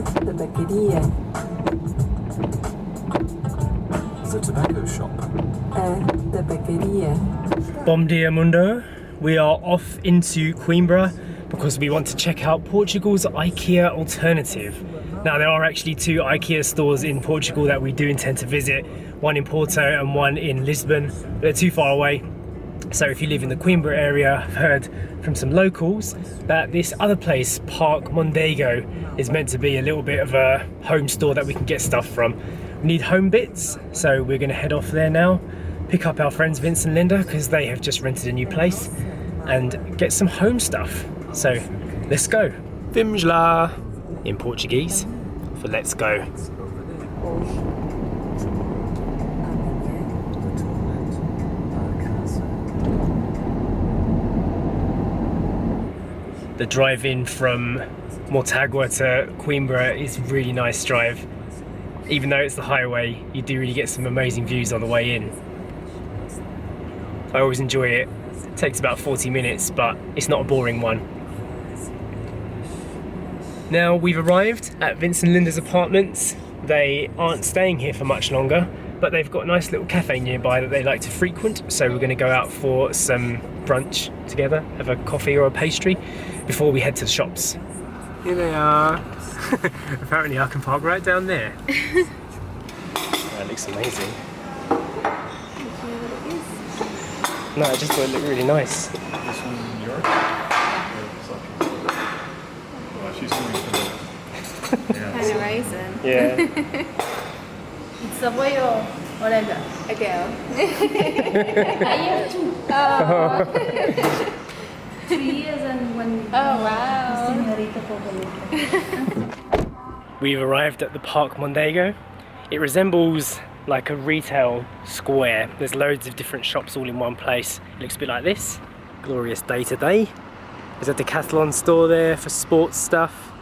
tabacaria. It's a tobacco shop. Tabacaria. Bom dia mundo. We are off into Coimbra because we want to check out Portugal's IKEA alternative. Now there are actually two IKEA stores in Portugal that we do intend to visit, one in Porto and one in Lisbon. They're too far away. So if you live in the Coimbra area, I've heard from some locals that this other place, Parque Mondego, is meant to be a little bit of a home store that we can get stuff from. We need home bits, so we're going to head off there now, pick up our friends Vince and Linda because they have just rented a new place, and get some home stuff. So let's go. Vamos lá in Portuguese for let's go. The drive in from Mortágua to Coimbra is really nice drive. Even though it's the highway, you do really get some amazing views on the way in. I always enjoy it. It takes about 40 minutes, but it's not a boring one. Now we've arrived at Vince and Linda's apartments. They aren't staying here for much longer, but they've got a nice little cafe nearby that they like to frequent, so we're going to go out for some brunch together, have a coffee or a pastry before we head to the shops. Here they are. Apparently I can park right down there. That looks amazing. No, I just thought it looked really nice. This one in New York? Well, she's doing for the... Kind of raisin. Yeah. It's a boy or a girl? I have two. Oh. 3 years and 1. Oh, wow. We've arrived at the Parque Mondego. It resembles like a retail square. There's loads of different shops all in one place. It looks a bit like this. Glorious day today. There's a Decathlon store there for sports stuff.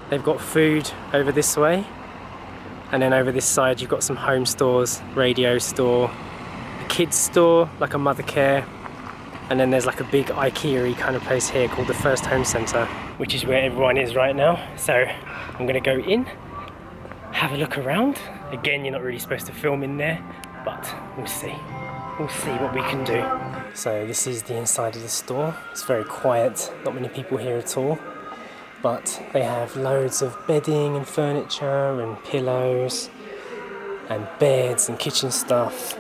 They've got food over this way. And then over this side you've got some home stores, radio store, a kids store, like a mother care. And then there's like a big IKEA-y kind of place here called the First Home Centre, which is where everyone is right now. So I'm gonna go in, have a look around. Again, you're not really supposed to film in there, but we'll see. We'll see what we can do. So this is the inside of the store. It's very quiet, not many people here at all. But they have loads of bedding and furniture and pillows and beds and kitchen stuff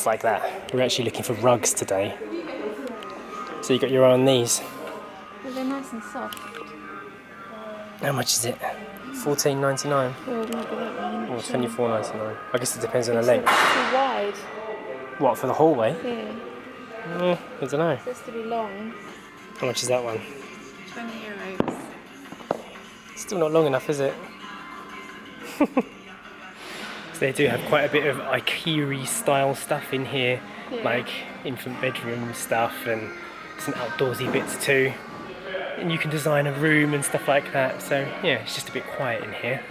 like that. We're actually looking for rugs today. So you got your eye on these. Well, they're nice and soft. How much is it? $14.99 Well, maybe that one. or $24.99. I guess it depends on the length. It's too wide. What, for the hallway? Yeah. I don't know. It's supposed to be long. How much is that one? 20 euros. Still not long enough, is it? So they do have quite a bit of IKEA style stuff in here, Yeah. like infant bedroom stuff and some outdoorsy bits too. And you can design a room and stuff like that, so yeah, it's just a bit quiet in here.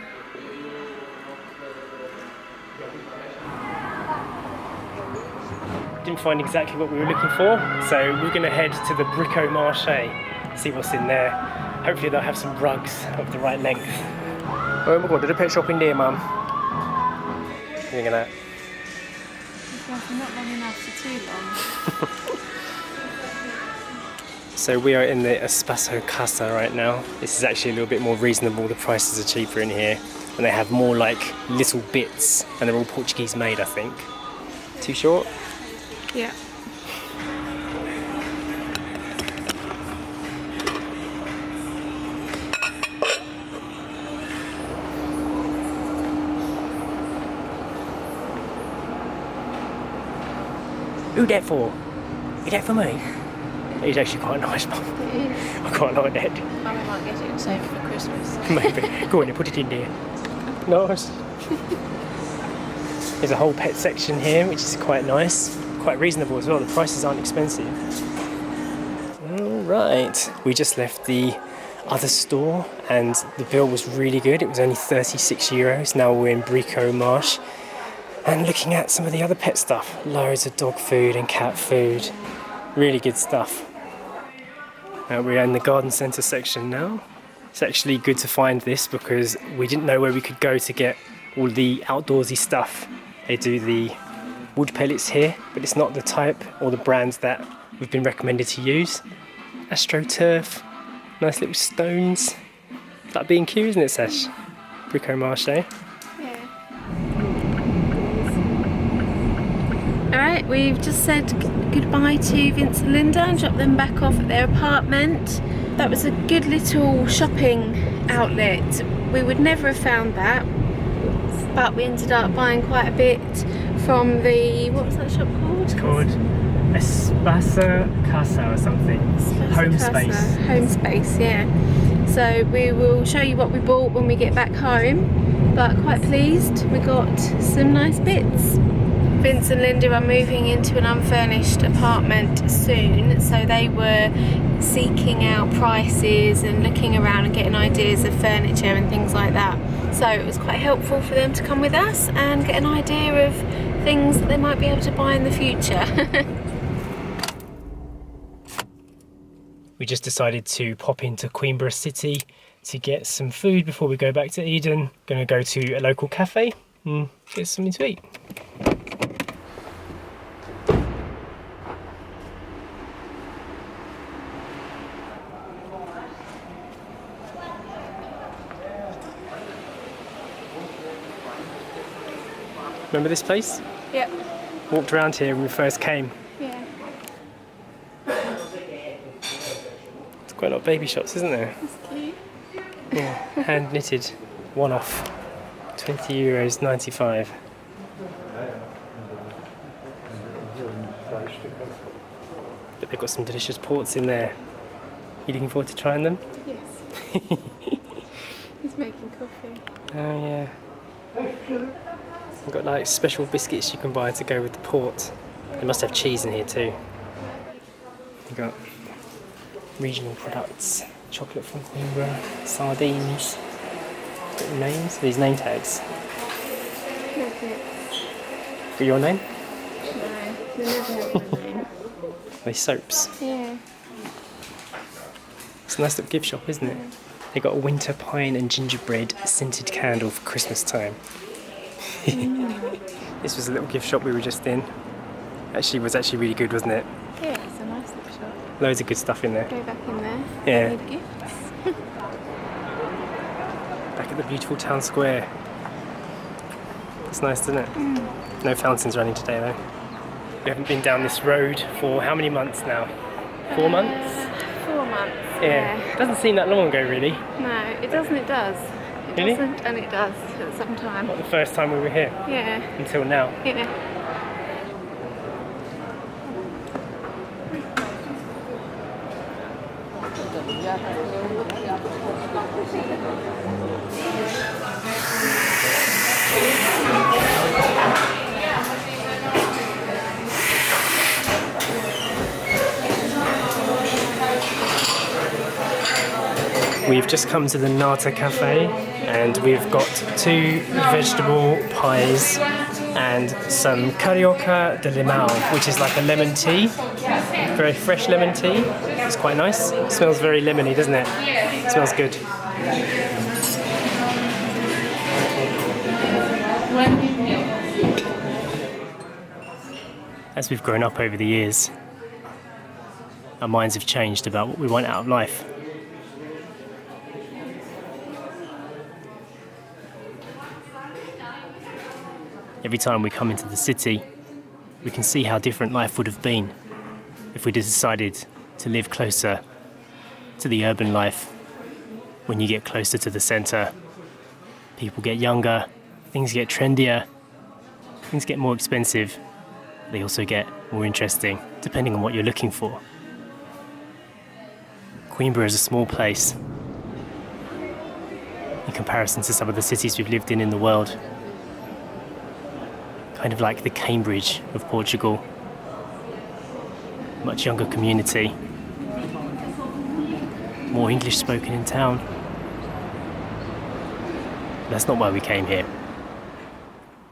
Didn't find exactly what we were looking for, so we're going to head to the Brico Marche, see what's in there. Hopefully they'll have some rugs of the right length. Oh my god, did a pet shop in there, Mum? What do you think of that? It's not long enough for too long. So we are in the Espaço Casa right now. This is actually a little bit more reasonable. The prices are cheaper in here. And they have more like little bits. And they're all Portuguese made, I think. Too short? Yeah. Who that for? Is that for me? It's actually quite nice, Mum. I quite like that. I might get it and save it for Christmas. Maybe. Go on and put it in there. Nice. There's a whole pet section here, which is quite nice. Quite reasonable as well. The prices aren't expensive. Alright. We just left the other store and the bill was really good. It was only 36 euros. Now we're in Brico Marche and looking at some of the other pet stuff. Loads of dog food and cat food. Really good stuff. We're in the garden centre section now. It's actually good to find this because we didn't know where we could go to get all the outdoorsy stuff. They do the wood pellets here, but it's not the type or the brands that we've been recommended to use. AstroTurf, nice little stones. It's like B&Q, isn't it, Sash? Brico Marche. Alright, we've just said goodbye to Vince and Linda and dropped them back off at their apartment. That was a good little shopping outlet. We would never have found that, but we ended up buying quite a bit from the, what was that shop called? It's called Espasa Casa or something. Home Space. Home Space, yeah. So we will show you what we bought when we get back home, but quite pleased we got some nice bits. Vince and Linda are moving into an unfurnished apartment soon, so they were seeking out prices and looking around and getting ideas of furniture and things like that. So it was quite helpful for them to come with us and get an idea of things that they might be able to buy in the future. We just decided to pop into Coimbra city to get some food before we go back to Eden. Gonna go to a local cafe and get something to eat. Remember this place? Yep. Walked around here when we first came. Yeah. There's quite a lot of baby shops, isn't there? That's cute. Yeah, hand knitted, one off, €20.95. But they've got some delicious ports in there. You looking forward to trying them? Yes. He's making coffee. Oh yeah. We've got like special biscuits you can buy to go with the port. They must have cheese in here too. We've got regional products, chocolate from Coimbra, sardines. Got names, these name tags. For your name? No, they never have a name. These soaps. Yeah. It's a nice little gift shop, isn't it? They got a winter pine and gingerbread scented candle for Christmas time. This was a little gift shop we were just in. Was actually really good, wasn't it? Yeah, it's a nice little shop. Loads of good stuff in there. Go back in there. Yeah. Need gifts. Back at the beautiful town square. It's nice, isn't it? No fountains running today though. We haven't been down this road for how many months now? 4 months? 4 months. Yeah. Doesn't seem that long ago really. No, it doesn't, it does. It Really? doesn't, and it does at some time. Not the first time we were here, Yeah. until now. Yeah. We've just come to the Nata Cafe and we've got 2 vegetable pies and some carioca de limão, which is like a lemon tea, very fresh lemon tea. It's quite nice. It smells very lemony, doesn't it? It smells good. As we've grown up over the years, our minds have changed about what we want out of life. Every time we come into the city, we can see how different life would have been if we'd decided to live closer to the urban life. When you get closer to the centre, people get younger, things get trendier, things get more expensive. They also get more interesting, depending on what you're looking for. Coimbra is a small place in comparison to some of the cities we've lived in the world. Kind of like the Cambridge of Portugal. Much younger community. More English spoken in town. That's not why we came here.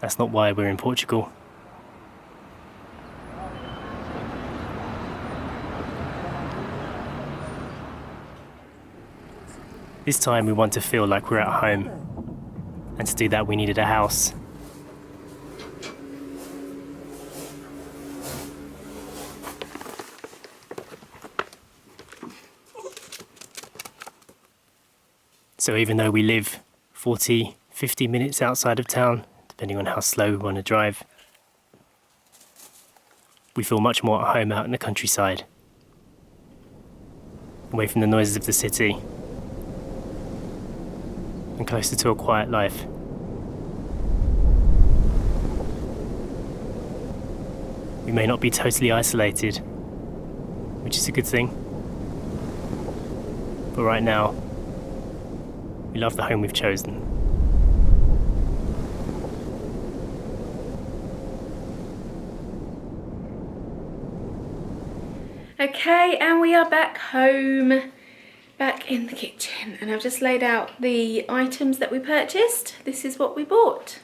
That's not why we're in Portugal. This time we want to feel like we're at home. And to do that we needed a house. So even though we live 40, 50 minutes outside of town, depending on how slow we want to drive, we feel much more at home out in the countryside, away from the noises of the city, and closer to a quiet life. We may not be totally isolated, which is a good thing, but right now, we love the home we've chosen. Okay, and we are back home, back in the kitchen, and I've just laid out the items that we purchased. This is what we bought.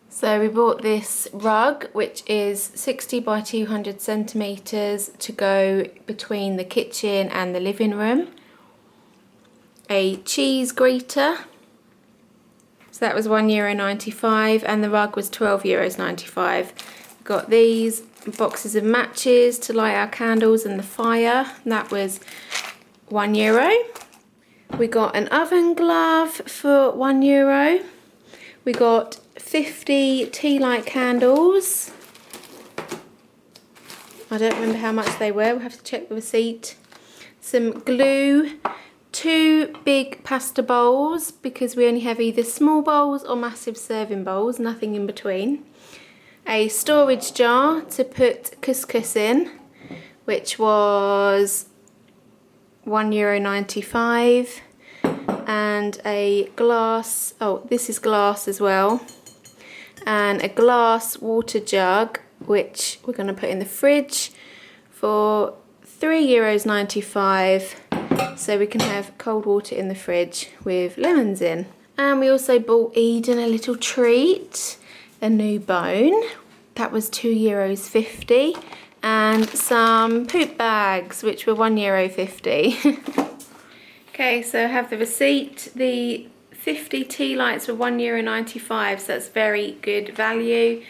So we bought this rug, which is 60 by 200 centimetres to go between the kitchen and the living room. A cheese grater, so that was €1.95, and the rug was €12.95. Got these boxes of matches to light our candles and the fire, and that was €1. We got an oven glove for €1. We got 50 tea light candles. I don't remember how much they were, we'll have to check the receipt. Some glue, 2 big pasta bowls, because we only have either small bowls or massive serving bowls, nothing in between. A storage jar to put couscous in, which was €1.95, and a glass, oh this is glass as well, and a glass water jug, which we're going to put in the fridge for €3.95, so we can have cold water in the fridge with lemons in. And we also bought Eden a little treat, a new bone, that was €2.50, and some poop bags, which were €1.50. Okay, so I have the receipt. The 50 tea lights were €1.95, so that's very good value.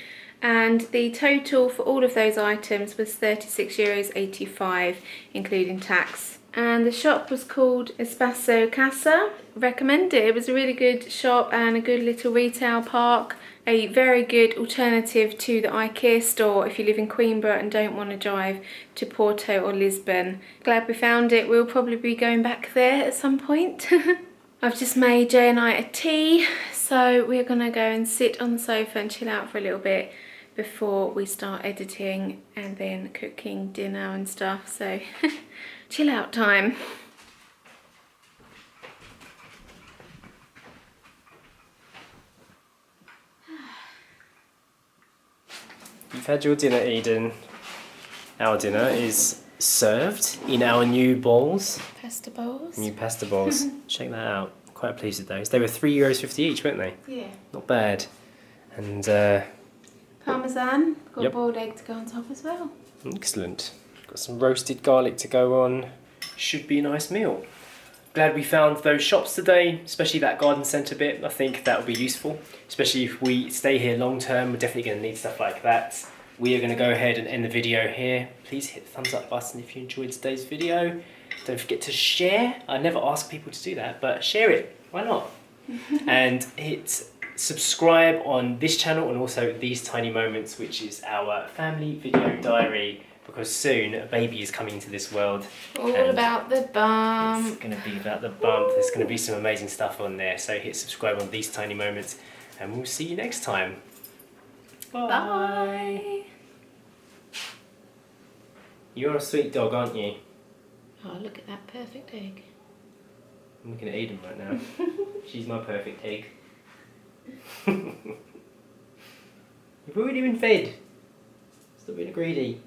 And the total for all of those items was €36.85, including tax. And the shop was called Espaço Casa. Recommend it. It was a really good shop and a good little retail park. A very good alternative to the Ikea store if you live in Coimbra and don't want to drive to Porto or Lisbon. Glad we found it. We'll probably be going back there at some point. I've just made Jay and I a tea, so we're gonna go and sit on the sofa and chill out for a little bit before we start editing and then cooking dinner and stuff. So chill out time. You've had your dinner, Eden. Our dinner is served in our new bowls. Pasta bowls. New pasta bowls. Check that out. Quite pleased with those. They were €3.50 each, weren't they? Yeah. Not bad. And Parmesan. Got Yep. boiled egg to go on top as well. excellent. Got some roasted garlic to go on. Should be a nice meal. Glad we found those shops today, especially that garden centre bit. I think that will be useful, especially if we stay here long term. We're definitely going to need stuff like that. We are going to go ahead and end the video here. Please hit the thumbs up button if you enjoyed today's video. Don't forget to share. I never ask people to do that, but share it. Why not? And hit subscribe on this channel and also These Tiny Moments, which is our family video diary, because soon a baby is coming into this world. All about the bum. It's going to be about the bump. There's going to be some amazing stuff on there. So hit subscribe on These Tiny Moments and we'll see you next time. Bye. Bye. You're a sweet dog, aren't you? Oh, look at that perfect egg. I'm looking at Eden right now. She's my perfect egg. You've already been fed. Stop being greedy.